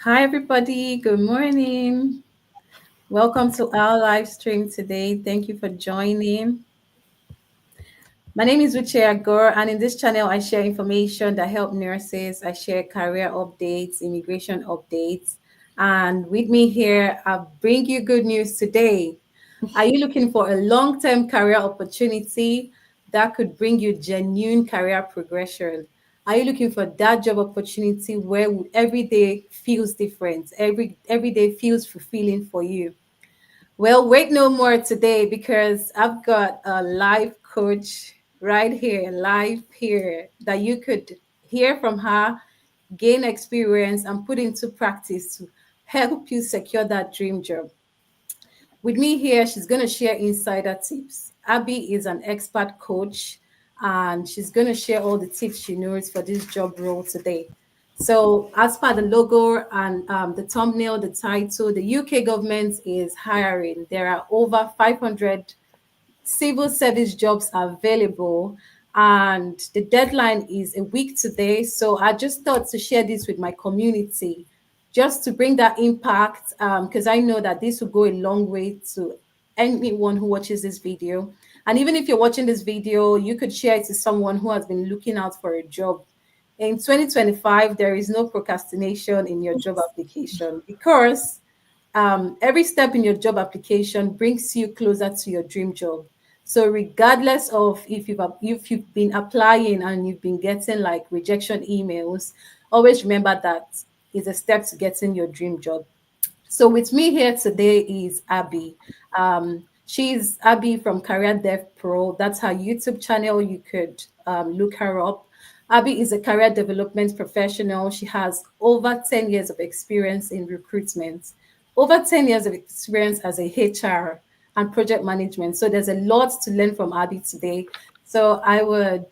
Hi, everybody. Good morning. Welcome to our live stream today. Thank you for joining. My name is Uche Agor, and in this channel, I share information that help nurses. I share career updates, immigration updates, and with me here, I bring you good news today. Are you looking for a long-term career opportunity that could bring you genuine career progression? Are you looking for that job opportunity where every day feels different, every day feels fulfilling for you? Well, wait no more today because I've got a live coach right here, live here, that you could hear from her, gain experience, and put into practice to help you secure that dream job. With me here, she's going to share insider tips. Abby is an expert coach and she's going to share all the tips she knows for this job role today. So, as per the logo and the thumbnail, the title, the UK government is hiring. There are over 500 civil service jobs available, and the deadline is a week today. So I just thought to share this with my community just to bring that impact, because I know that this will go a long way to anyone who watches this video. And even if you're watching this video, you could share it to someone who has been looking out for a job. In 2025, there is no procrastination in your job application because every step in your job application brings you closer to your dream job. So regardless of if you've been applying and you've been getting like rejection emails, always remember that is a step to getting your dream job. So with me here today is Abby. She's Abby from Career Dev Pro. That's her YouTube channel. You could look her up. Abby is a career development professional. She has over 10 years of experience in recruitment, over 10 years of experience as a HR and project management. So there's a lot to learn from Abby today. So I would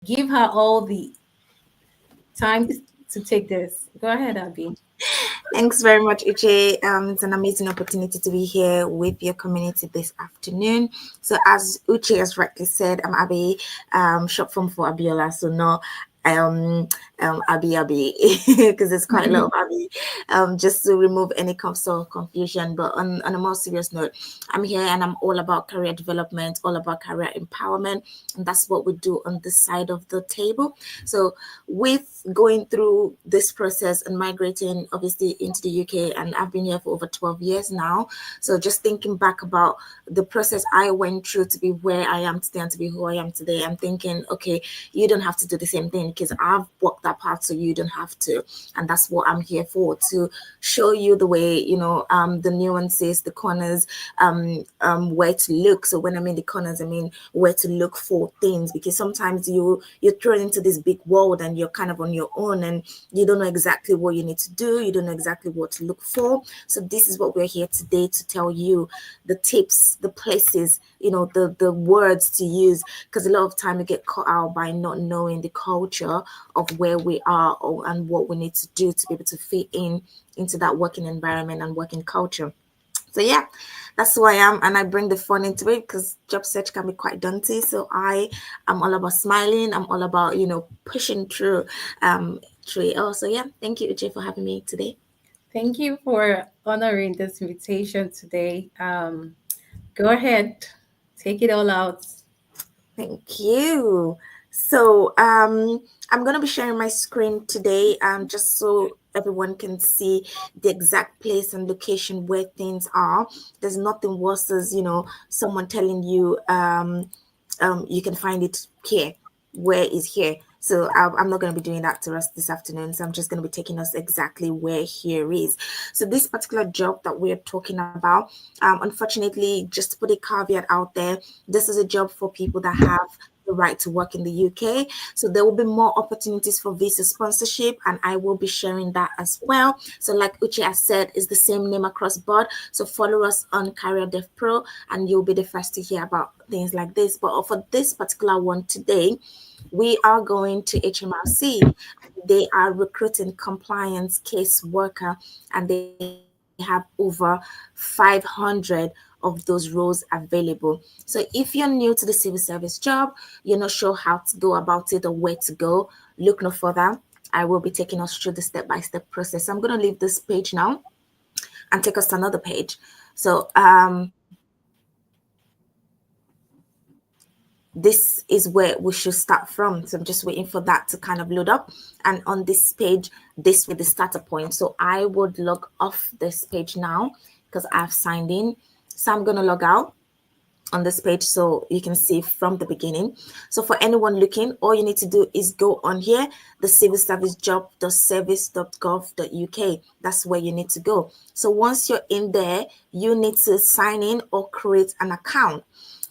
give her all the time to take this. Go ahead, Abby. Thanks very much, Uche. It's an amazing opportunity to be here with your community this afternoon. So, as Uche has rightly said, I'm Abby, short form for Abiola. So, no, um, Abby, because there's quite a lot of Abby, just to remove any sort of confusion. But on a more serious note, I'm here and I'm all about career development, all about career empowerment, and that's what we do on this side of the table. So, with going through this process and migrating obviously into the UK, and I've been here for over 12 years now. So just thinking back about the process I went through to be where I am today and to be who I am today, I'm thinking, okay, you don't have to do the same thing because I've walked that path, so you don't have to. And that's what I'm here for, to show you the way, the nuances, the corners, where to look. So when I mean the corners, I mean where to look for things, because sometimes you're thrown into this big world and you're kind of on your own and you don't know exactly what you need to do, you don't know exactly what to look for. So this is what we're here today to tell you, the tips, the places, the words to use, because a lot of time you get caught out by not knowing the culture of where we are, and what we need to do to be able to fit in into that working environment and working culture. So yeah, that's who I am, and I bring the fun into it because job search can be quite daunting. So I am all about smiling. I'm all about pushing through it. Oh, so yeah, thank you, Uche, for having me today. Thank you for honoring this invitation today. Go ahead, take it all out. Thank you. So I'm gonna be sharing my screen today, just so everyone can see the exact place and location where things are. There's nothing worse as someone telling you you can find it here. Where is here? So I'm not going to be doing that to us this afternoon. So I'm just going to be taking us exactly where here is. So this particular job that we're talking about, unfortunately, just to put a caveat out there, this is a job for people that have the right to work in the UK. So there will be more opportunities for visa sponsorship, and I will be sharing that as well. So like Uche has said, it's the same name across board. So follow us on Career Dev Pro, and you'll be the first to hear about things like this. But for this particular one today, we are going to HMRC. They are recruiting compliance caseworker, and they have over 500 of those roles available. So if you're new to the civil service job, you're not sure how to go about it or where to go, look no further. I will be taking us through the step-by-step process. So I'm going to leave this page now and take us to another page. So this is where we should start from. So I'm just waiting for that to kind of load up. And on this page, this will be the starter point. So I would log off this page now because I've signed in. So I'm going to log out on this page so you can see from the beginning. So for anyone looking, all you need to do is go on here, the civil service job.service.gov.uk. That's where you need to go. So once you're in there, you need to sign in or create an account.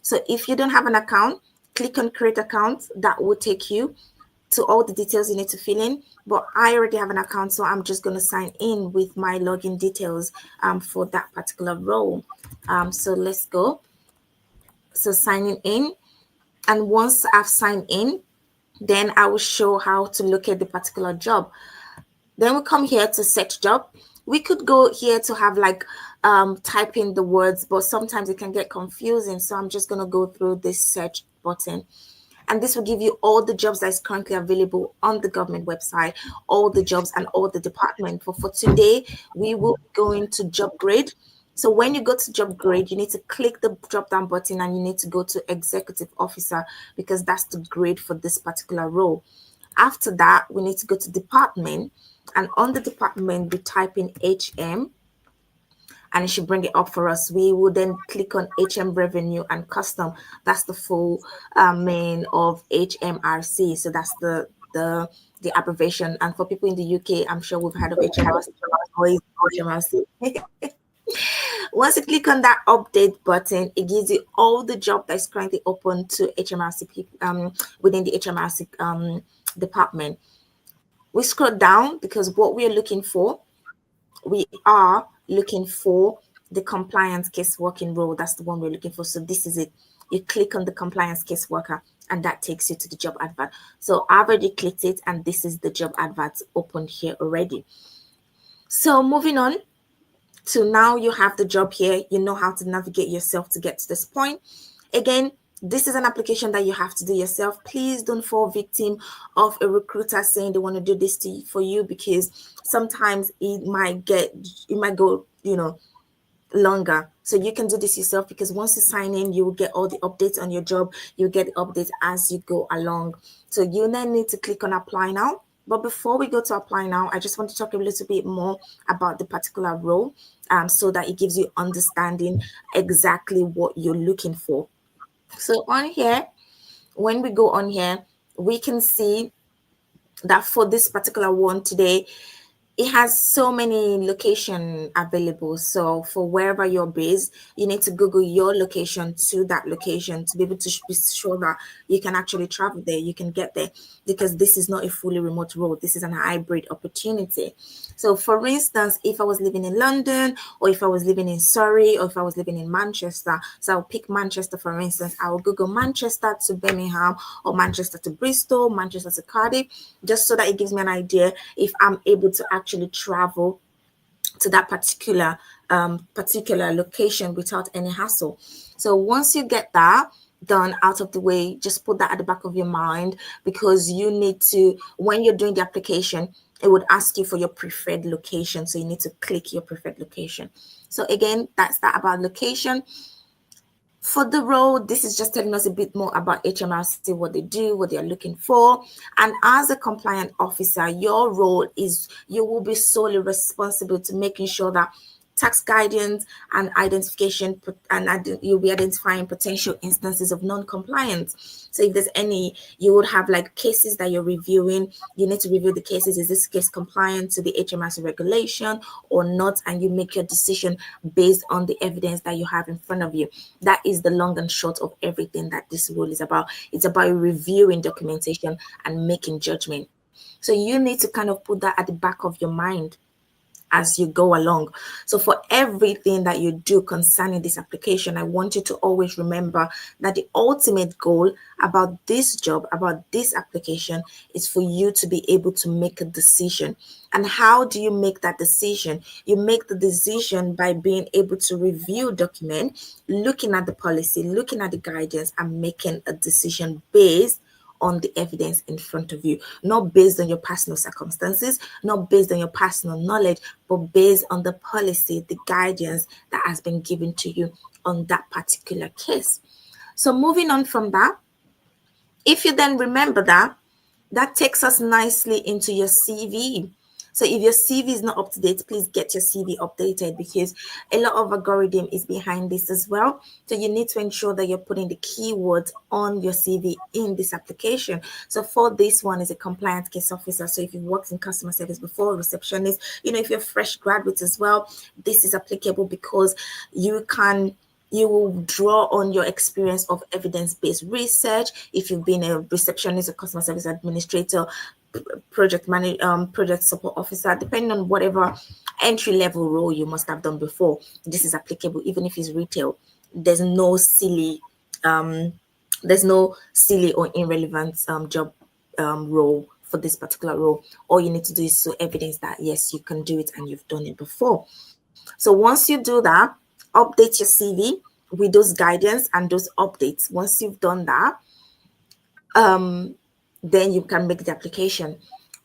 So if you don't have an account, click on create account. That will take you to all the details you need to fill in. But I already have an account, so I'm just going to sign in with my login details for that particular role. So let's go. So signing in, and once I've signed in, then I will show how to locate the particular job. Then we come here to search job. We could go here to have like type in the words, but sometimes it can get confusing. So I'm just going to go through this search button. And this will give you all the jobs that is currently available on the government website, all the jobs and all the department. For today, we will go into job grade. So when you go to job grade, you need to click the drop down button and you need to go to executive officer because that's the grade for this particular role. After that, we need to go to department, and on the department, we type in HM and it should bring it up for us. We will then click on HM revenue and custom. That's the full name of HMRC. So that's the abbreviation. And for people in the UK, I'm sure we've heard of HMRC. Always HMRC. Once you click on that update button, it gives you all the job that's currently open to HMRC people within the HMRC department. We scroll down because what we are looking for, we are looking for the compliance caseworking role. That's the one we're looking for. So this is it. You click on the compliance caseworker and that takes you to the job advert. So I've already clicked it and this is the job advert open here already. So moving on to now, you have the job here. You know how to navigate yourself to get to this point. Again, this is an application that you have to do yourself. Please don't fall victim of a recruiter saying they want to do this for you, because sometimes it might go, longer. So you can do this yourself, because once you sign in, you will get all the updates on your job. You get updates as you go along. So you then need to click on apply now. But before we go to apply now, I just want to talk a little bit more about the particular role, so that it gives you understanding exactly what you're looking for. So on here, when we go on here, we can see that for this particular one today, it has so many location available. So for wherever you're based, you need to Google your location to that location to be able to be sure that you can actually travel there, you can get there, because this is not a fully remote role. This is an hybrid opportunity. So for instance, if I was living in London, or if I was living in Surrey, or if I was living in Manchester, so I'll pick Manchester for instance. I will Google Manchester to Birmingham, or Manchester to Bristol, Manchester to Cardiff, just so that it gives me an idea if I'm able to actually travel to that particular location without any hassle. So once you get that done out of the way, just put that at the back of your mind, because you need to, when you're doing the application, it would ask you for your preferred location. So you need to click your preferred location. So again, that's that about location. For the role, this is just telling us a bit more about HMRC, what they do, what they are looking for. And as a compliant officer, your role is you will be solely responsible to making sure that tax guidance and identification, and you'll be identifying potential instances of non-compliance. So if there's any, you would have like cases that you're reviewing. You need to review the cases. Is this case compliant to the HMRC regulation or not? And you make your decision based on the evidence that you have in front of you. That is the long and short of everything that this role is about. It's about reviewing documentation and making judgment. So you need to kind of put that at the back of your mind as you go along. So for everything that you do concerning this application, I want you to always remember that the ultimate goal about this job, about this application, is for you to be able to make a decision. And how do you make that decision? You make the decision by being able to review document, looking at the policy, looking at the guidance, and making a decision based on the evidence in front of you, not based on your personal circumstances, not based on your personal knowledge, but based on the policy, the guidance that has been given to you on that particular case. So moving on from that, if you then remember that, that takes us nicely into your CV. So if your CV is not up to date, please get your CV updated, because a lot of algorithm is behind this as well. So you need to ensure that you're putting the keywords on your CV in this application. So for this one is a compliance case officer. So if you've worked in customer service before, receptionist, if you're fresh graduate as well, this is applicable because you will draw on your experience of evidence-based research. If you've been a receptionist, a customer service administrator, project support officer, depending on whatever entry level role you must have done before, this is applicable. Even if it's retail, there's no silly or irrelevant job role for this particular role. All you need to do is to evidence that yes, you can do it and you've done it before. So once you do that, update your CV with those guidance and those updates. Once you've done that, then you can make the application.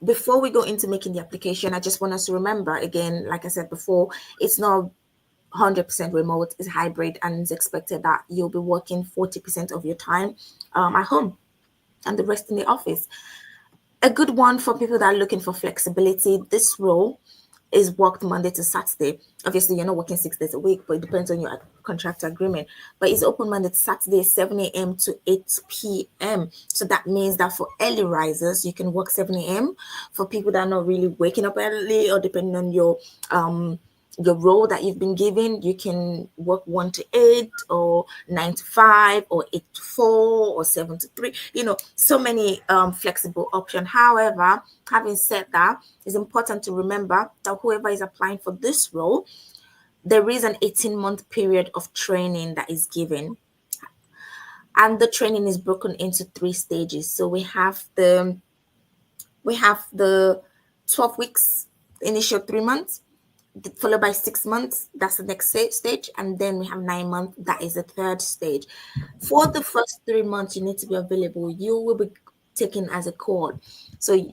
Before we go into making the application, I just want us to remember again, like I said before, it's not 100% remote, it's hybrid, and it's expected that you'll be working 40% of your time at home and the rest in the office. A good one for people that are looking for flexibility, this role is worked Monday to Saturday. Obviously, you're not working 6 days a week, but it depends on your contract agreement. But it's open Monday to Saturday, 7 a.m. to 8 p.m. So that means that for early risers, you can work 7 a.m. For people that are not really waking up early, or depending on your role that you've been given, you can work 1 to 8 or 9 to 5 or 8 to 4 or 7 to 3, so many flexible options. However, having said that, it's important to remember that whoever is applying for this role, there is an 18-month period of training that is given, and the training is broken into 3 stages. So we have the 12 weeks, initial 3 months, followed by 6 months. That's the next stage. And then we have 9 months. That is the third stage. For the first 3 months, you need to be available. You will be taken as a cohort. So,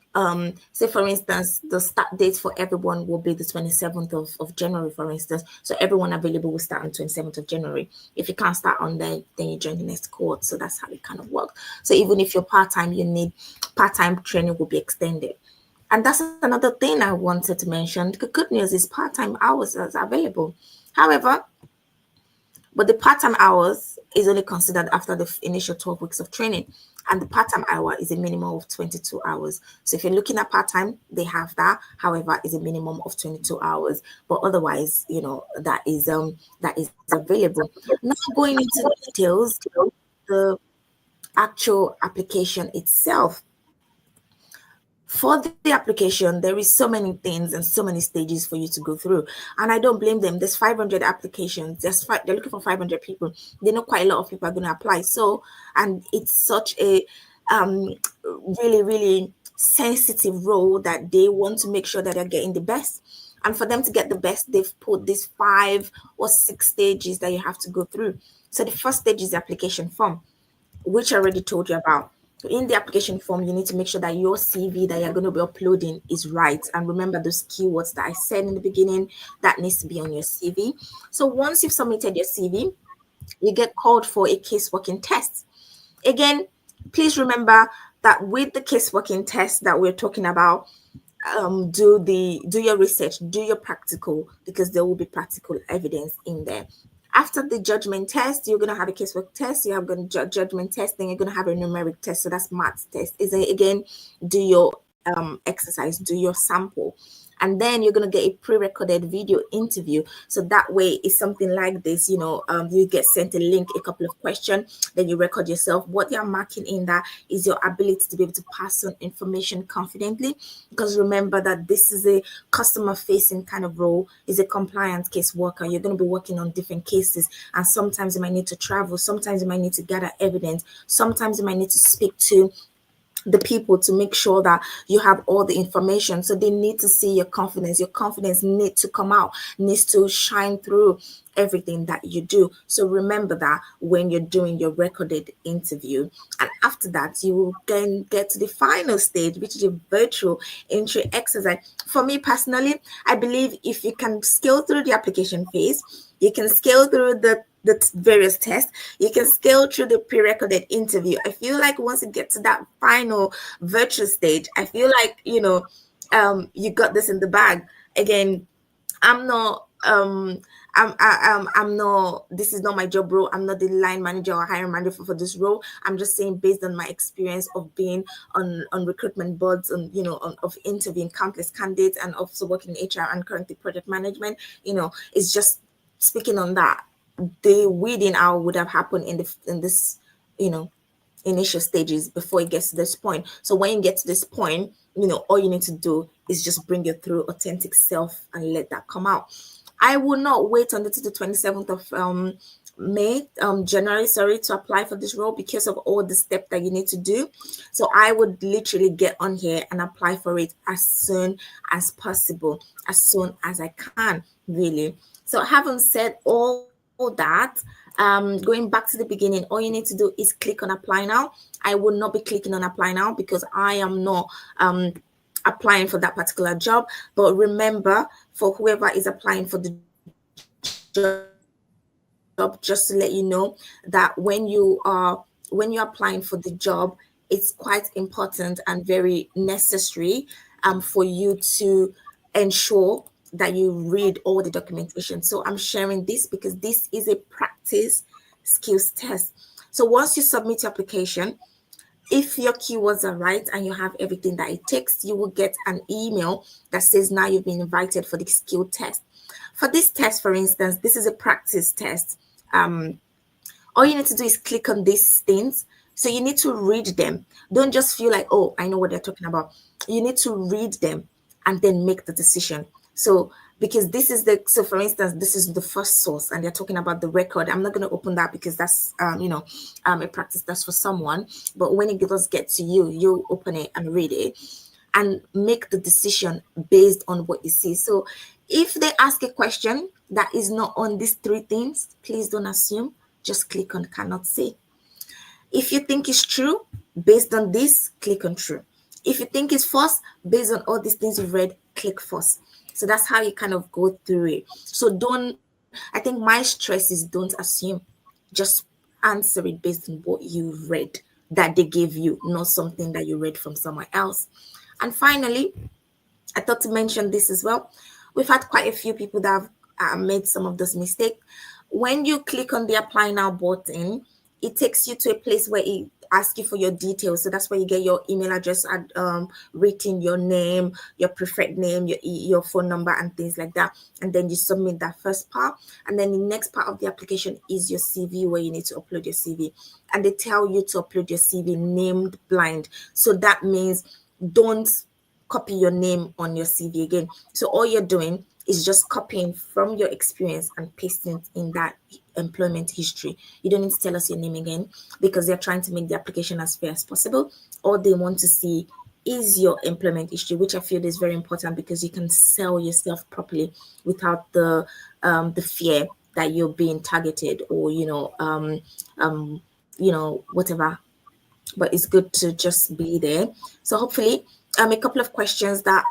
say for instance, the start date for everyone will be the 27th of January, for instance. So everyone available will start on 27th of January. If you can't start on there, then you join the next cohort. So that's how it kind of works. So even if you're part-time, you need part-time training will be extended. And that's another thing I wanted to mention. The good news is part-time hours are available. However, but the part-time hours is only considered after the initial 12 weeks of training. And the part-time hour is a minimum of 22 hours. So if you're looking at part-time, they have that. However, it's a minimum of 22 hours. But otherwise, that is available. Now going into the details, the actual application itself. For the application, there is so many things and so many stages for you to go through, and I don't blame them. There's 500 applications. They're looking for 500 people. They know quite a lot of people are going to apply. So, and it's such a really, really sensitive role that they want to make sure that they're getting the best. And for them to get the best, they've put these 5 or 6 stages that you have to go through. So the first stage is the application form, which I already told you about. So in the application form, you need to make sure that your CV that you're going to be uploading is right. And remember those keywords that I said in the beginning, that needs to be on your CV. So once you've submitted your CV, you get called for a case working test. Again, please remember that with the case working test that we're talking about, do your research, do your practical, because there will be practical evidence in there. After the judgment test, you're going to have a casework test. You have going to judgment test, then you're going to have a numeric test. So that's maths test. Is again, do your exercise, do your sample, and then you're going to get a pre-recorded video interview. So that way, it's something like this. You get sent a link, a couple of questions, then you record yourself. What you're marking in that is your ability to be able to pass on information confidently, because remember that this is a customer-facing kind of role. Is a compliance case worker. You're going to be working on different cases, and sometimes you might need to travel. Sometimes you might need to gather evidence. Sometimes you might need to speak to the people to make sure that you have all the information. So they need to see your confidence. Your confidence needs to come out, needs to shine through everything that you do. So remember that when you're doing your recorded interview. And after that, you will then get to the final stage, which is a virtual entry exercise. For me personally, I believe if you can scale through the application phase, you can scale through the various tests, you can scale through the pre-recorded interview. I feel like once you get to that final virtual stage, I feel like, you got this in the bag. Again, I'm not I'm not, this is not my job role. I'm not the line manager or hiring manager for this role. I'm just saying, based on my experience of being on recruitment boards, and of interviewing countless candidates, and also working in HR and currently project management, it's just speaking on that. The weeding out would have happened in this, you know initial stages before it gets to this point. So when you get to this point, all you need to do is just bring your true authentic self and let that come out. I will not wait until the 27th of January, sorry, to apply for this role, because of all the steps that you need to do. So I would literally get on here and apply for it as soon as possible, as soon as I can, really. So having said all that, going back to the beginning, all you need to do is click on apply now. I will not be clicking on apply now because I am not applying for that particular job. But remember, for whoever is applying for the job, just to let you know that when you're applying for the job, it's quite important and very necessary for you to ensure that you read all the documentation. So I'm sharing this because this is a practice skills test. So once you submit your application, if your keywords are right and you have everything that it takes, you will get an email that says now you've been invited for the skill test. For this test, for instance, this is a practice test. All you need to do is click on these things. So you need to read them. Don't just feel like, oh, I know what they're talking about. You need to read them and then make the decision. So because so for instance, this is the first source and they're talking about the record. I'm not going to open that because that's a practice that's for someone. But when it does get to you, you open it and read it and make the decision based on what you see. So if they ask a question that is not on these three things, please don't assume. Just click on cannot say. If you think it's true, based on this, click on true. If you think it's false, based on all these things you've read, click false. So that's how you kind of go through it. So I think my stress is don't assume. Just answer it based on what you read that they gave you, not something that you read from somewhere else. And finally, I thought to mention this as well. We've had quite a few people that have made some of those mistakes. When you click on the apply now button, it takes you to a place where it asks you for your details. So that's where you get your email address, written, your name, your preferred name, your phone number, and things like that. And then you submit that first part. And then the next part of the application is your CV, where you need to upload your CV. And they tell you to upload your CV named blind. So that means don't copy your name on your CV again. So all you're doing is just copying from your experience and pasting it in that employment history. You don't need to tell us your name again because they're trying to make the application as fair as possible. All they want to see is your employment history, which I feel is very important because you can sell yourself properly without the fear that you're being targeted or whatever. But it's good to just be there. So hopefully, a couple of questions that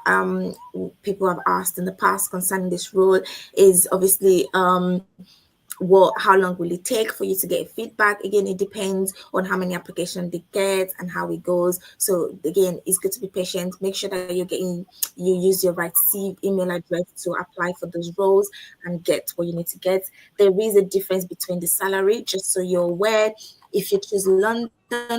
people have asked in the past concerning this role is obviously how long will it take for you to get feedback? Again, it depends on how many applications they get and how it goes. So again, it's good to be patient. Make sure that you use your right email address to apply for those roles and get what you need to get. There is a difference between the salary, just so you're aware. If you choose London,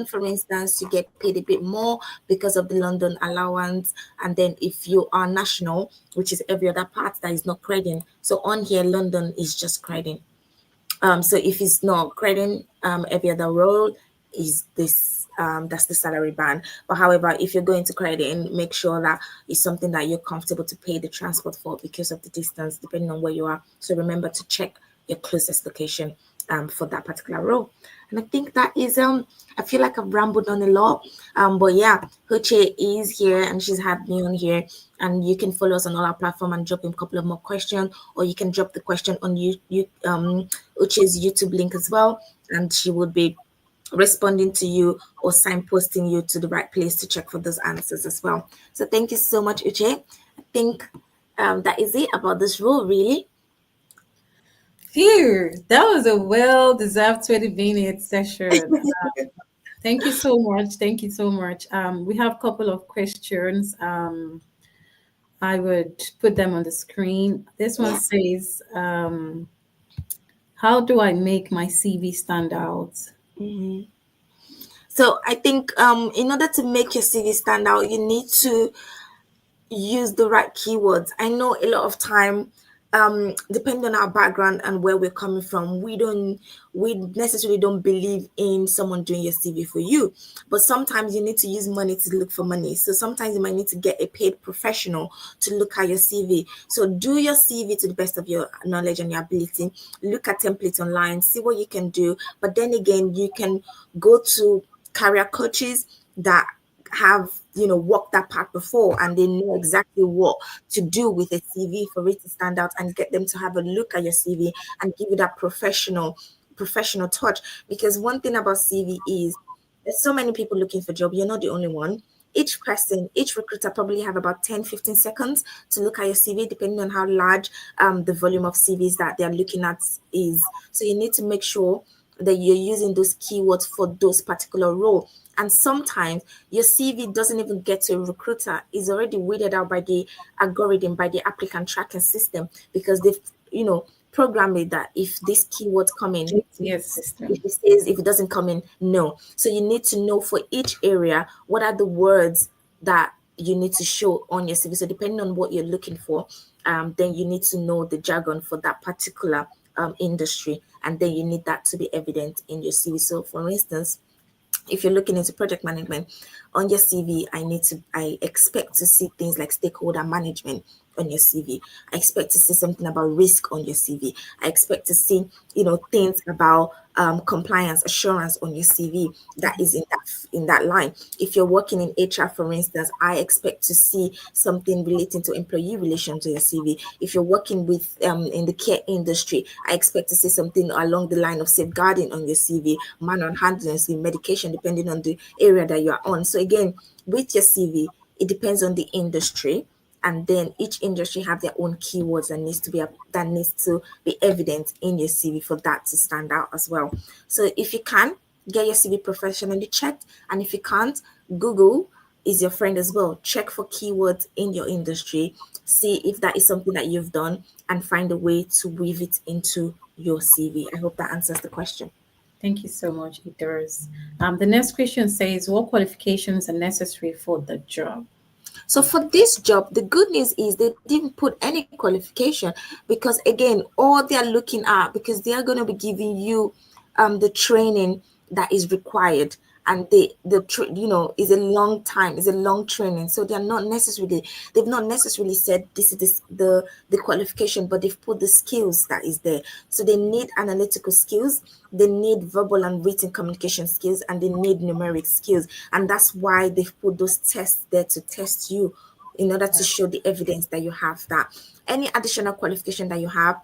for instance, you get paid a bit more because of the London allowance. And then if you are national, which is every other part that is not crediting. So on here, London is just crediting. So if it's not crediting, every other role is this. That's the salary band. But however, if you're going to credit, make sure that it's something that you're comfortable to pay the transport for because of the distance, depending on where you are. So remember to check your closest location for that particular role. And I think that is I feel like I've rambled on a lot. But yeah, Hoche is here and she's had me on here. And you can follow us on all our platform and drop in a couple of more questions, or you can drop the question on Uche's YouTube link as well, and she would be responding to you or signposting you to the right place to check for those answers as well. So thank you so much, Uche. I think that is it about this role, really. Phew, that was a well-deserved 20-minute session. Thank you so much. Thank you so much. We have a couple of questions. I would put them on the screen. This one Yeah. says, how do I make my CV stand out? Mhm. So I think in order to make your CV stand out, you need to use the right keywords. I know a lot of time, depending on our background and where we're coming from, we necessarily don't believe in someone doing your CV for you. But sometimes you need to use money to look for money. So sometimes you might need to get a paid professional to look at your CV. So do your CV to the best of your knowledge and your ability. Look at templates online, see what you can do. But then again, you can go to career coaches that have walked that path before, and they know exactly what to do with a CV for it to stand out, and get them to have a look at your CV and give you that professional touch. Because one thing about CV is there's so many people looking for job. You're not the only one. Each person, each recruiter probably have about 10-15 seconds to look at your CV, depending on how large the volume of CVs that they're looking at is. So you need to make sure that you're using those keywords for those particular role. And sometimes your CV doesn't even get to a recruiter; it's already weeded out by the algorithm, by the applicant tracking system, because they've programmed it that if this keyword come in, GPS if system. it says, if it doesn't come in, no. So you need to know for each area what are the words that you need to show on your CV. So depending on what you're looking for, then you need to know the jargon for that particular industry, and then you need that to be evident in your CV. So for instance, if you're looking into project management on your CV, I expect to see things like stakeholder management on your CV. I expect to see something about risk on your CV. I expect to see, things about compliance assurance on your CV that is in that line. If you're working in HR, for instance, I expect to see something relating to employee relations on your CV. If you're working with in the care industry, I expect to see something along the line of safeguarding on your CV, manual handling, medication, depending on the area that you are on. So again, with your CV, it depends on the industry, and then each industry have their own keywords that needs to be evident in your CV for that to stand out as well. So if you can, get your CV professionally checked, and if you can't, Google is your friend as well. Check for keywords in your industry, see if that is something that you've done, and find a way to weave it into your CV. I hope that answers the question. Thank you so much. It does. The next question says, what qualifications are necessary for the job? So for this job, the good news is they didn't put any qualification, because again, all they are looking at, because they are going to be giving you the training that is required, and is a long time, is a long training. So they've not necessarily said this the qualification, but they've put the skills that is there. So they need analytical skills, they need verbal and written communication skills, and they need numeric skills. And that's why they've put those tests there to test you, in order to show the evidence that you have that. Any additional qualification that you have,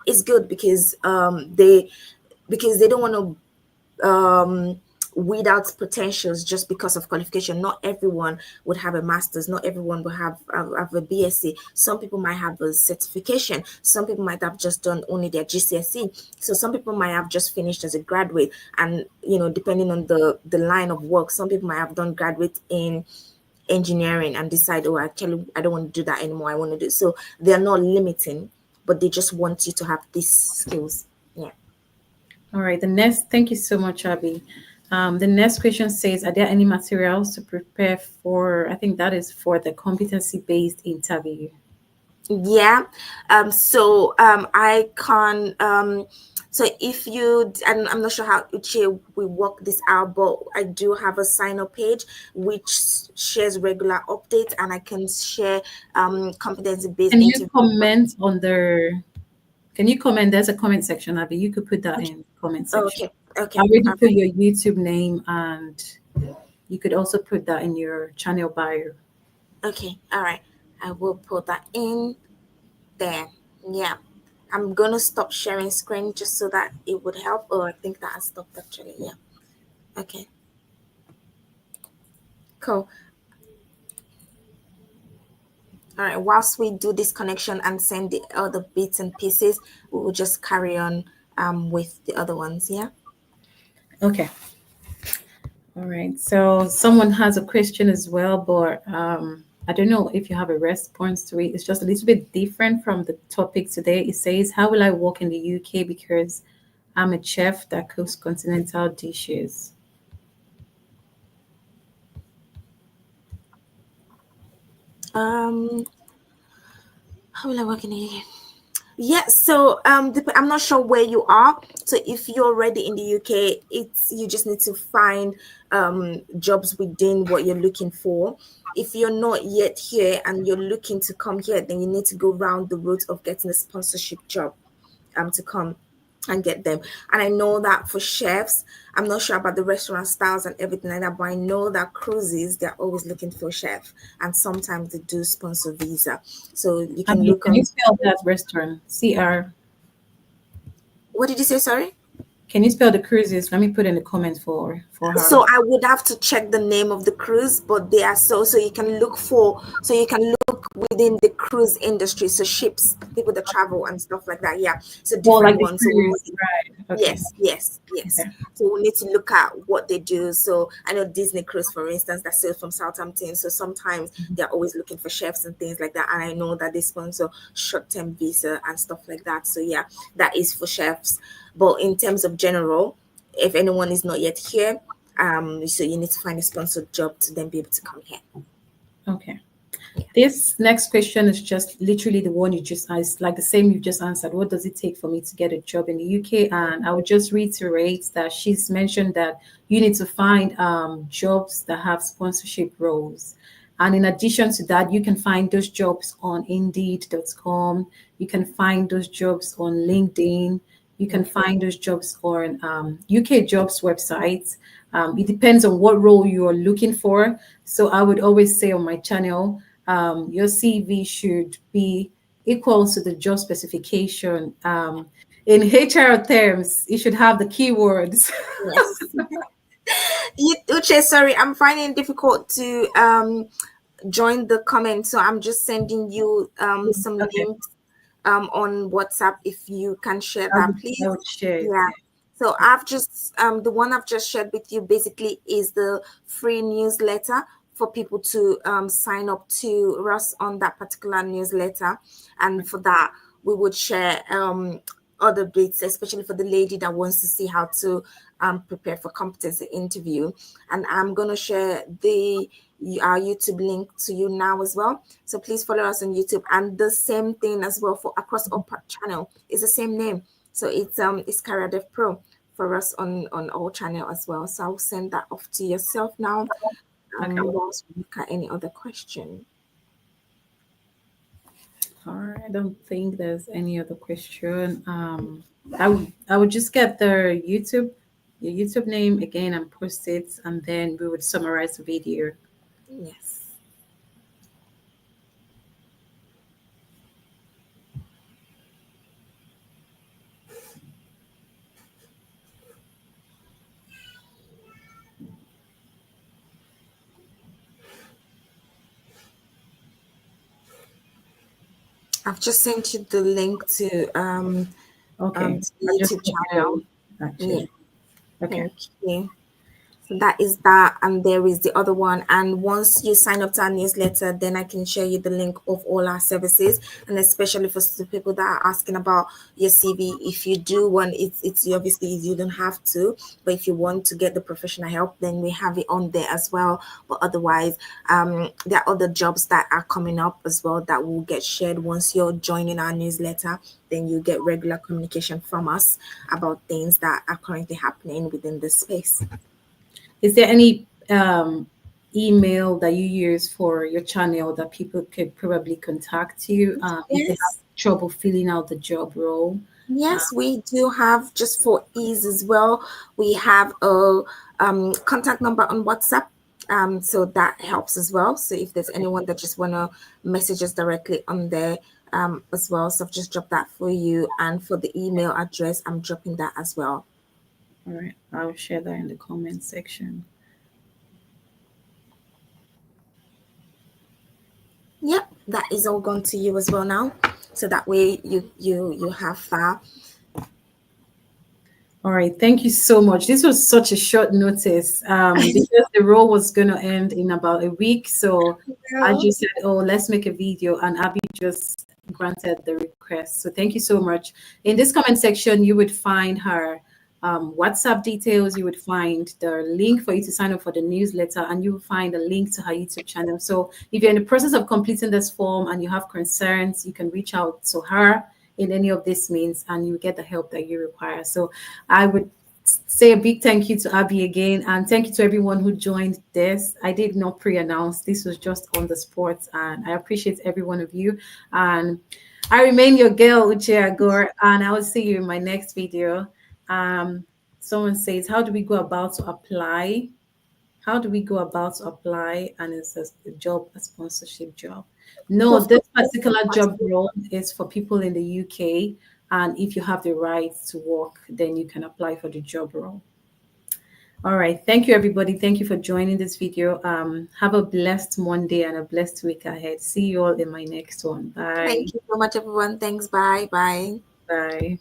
is good, because they don't want to weed out potentials just because of qualification. Not everyone would have a master's. Not everyone will have a BSc. Some people might have a certification. Some people might have just done only their GCSE. So some people might have just finished as a graduate. And depending on the line of work, some people might have done graduate in engineering and decide, oh, actually, I don't want to do that anymore. I want to do so. They are not limiting, but they just want you to have these skills. Yeah. All right. Thank you so much, Abby. The next question says, are there any materials to prepare for? I think that is for the competency-based interview. Yeah. I can so if you and I'm not sure how Uche we work this out, but I do have a sign up page which shares regular updates, and I can share competency based Can you interview. comment on the Can you comment? There's a comment section, Abby. You could put that Okay. in comment section. Okay. I Okay. already All put your YouTube name, and you could also put that in your channel bio. right. Okay. All right. I will put that in there. Yeah. I'm gonna stop sharing screen just so that it would help. Oh, I think that has stopped actually. Yeah. Okay. Cool. All right. Whilst we do this connection and send the other bits and pieces, we will just carry on with the other ones. Yeah. Okay. All right. So someone has a question as well, but I don't know if you have a response to it. It's just a little bit different from the topic today. It says, "How will I work in the UK because I'm a chef that cooks continental dishes?" Um. How will I work in here? Yeah, so I'm not sure where you are. So if you're already in the UK, it's you just need to find jobs within what you're looking for. If you're not yet here and you're looking to come here, then you need to go round the route of getting a sponsorship job to come and get them. And I know that for chefs, I'm not sure about the restaurant styles and everything like that, but I know that cruises, they're always looking for a chef, and sometimes they do sponsor visa. So you I can mean, look can you on. spell that restaurant? CR. What did you say? Sorry. Can you spell the cruises? Let me put in the comments for her. So I would have to check the name of the cruise, but they are so you can look for, so you can look within the cruise industry, so ships, people that travel and stuff like that. Yeah, so More different like the ones. So cruise, right? Okay. yes, yes, yes. Okay. So we need to look at what they do. So I know Disney Cruise, for instance, that sails from Southampton. So sometimes they're always looking for chefs and things like that. And I know that they sponsor short-term visa and stuff like that. So yeah, that is for chefs. But in terms of general, if anyone is not yet here, so you need to find a sponsored job to then be able to come here. Okay. Yeah. This next question is just literally the one you just asked, like the same you just answered. What does it take for me to get a job in the UK? And I would just reiterate that she's mentioned that you need to find jobs that have sponsorship roles. And in addition to that, you can find those jobs on indeed.com. You can find those jobs on LinkedIn. You can Okay. find those jobs on UK jobs websites. It depends on what role you are looking for. So I would always say on my channel, your CV should be equal to the job specification. In HR terms, it should have the keywords. Yes. Uche, sorry, I'm finding it difficult to join the comment, so I'm just sending you some Okay, links on WhatsApp if you can share I that, would, I please. would share it. Yeah. Yeah. So I've just the one I've just shared with you basically is the free newsletter for people to sign up to us on that particular newsletter, and for that we would share other bits, especially for the lady that wants to see how to prepare for competency interview. And I'm gonna share the our YouTube link to you now as well. So please follow us on YouTube, and the same thing as well for across our channel. It's the same name. So it's Career Dev Pro for us on our channel as well. So I'll send that off to yourself now. Okay. Whilst we look at any other question. All right. I don't think there's any other question. I would just get the your YouTube name again and post it, and then we would summarize the video. Yes. I've just sent you the link Okay. to the I just YouTube copied channel. it Yeah, actually. Okay. thank you. So that is that, and there is the other one. And once you sign up to our newsletter, then I can share you the link of all our services, and especially for the people that are asking about your CV. If you do want, it's obviously you don't have to, but if you want to get the professional help, then we have it on there as well. But otherwise, there are other jobs that are coming up as well that will get shared once you're joining our newsletter. Then you get regular communication from us about things that are currently happening within this space. Is there any email that you use for your channel that people could probably contact you if they have Yes. trouble filling out the job role. Yes, we do have, just for ease as well, we have a contact number on WhatsApp. So that helps as well. So if there's anyone that just want to message us directly on there as well, so I've just dropped that for you. And for the email address, I'm dropping that as well. All right, I'll share that in the comment section. Yep, that is all gone to you as well now. So that way you have that. All right, thank you so much. This was such a short notice because the role was going to end in about a week. So I Well, just said, oh, let's make a video, and Abby just granted the request. So thank you so much. In this comment section, you would find her WhatsApp details. You would find the link for you to sign up for the newsletter, and you will find a link to her YouTube channel. So if you're in the process of completing this form and you have concerns, you can reach out to her in any of these means, and you get the help that you require. So I would say a big thank you to Abby again, and thank you to everyone who joined this. I did not pre-announce, this was just on the spot, and I appreciate every one of you. And I remain your girl, Uche Agor, and I will see you in my next video. um Someone says, how do we go about to apply? How do we go about to apply? And it's a job, a sponsorship job. No, of this course. particular job role is for people in the UK. And if you have the right to work, then you can apply for the job role. All right. Thank you, everybody. Thank you for joining this video. Have a blessed Monday and a blessed week ahead. See you all in my next one. Bye. Thank you so much, everyone. Thanks. Bye. Bye. Bye.